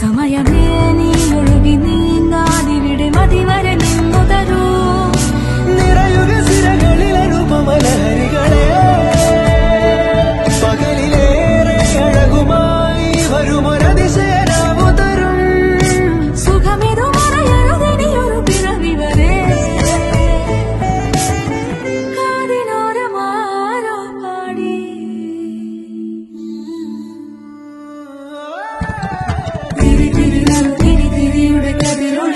സമയമേ നീ ഒഴുകി നീങ്ങാതിവിടെ മതിവരെ നിന്നു തരൂ നിറയുക സിരകളിൽ അനുപമലഹരികളെ പകലിലേറെ അഴകുമായി വരുമൊരതിശയരാവു തരും സുഖമിതു മറയഴുതിനിയൊരു പിറവി വരെ കാതിനോരമാരോ പാടി തിരിയുടെ കതിരൊളി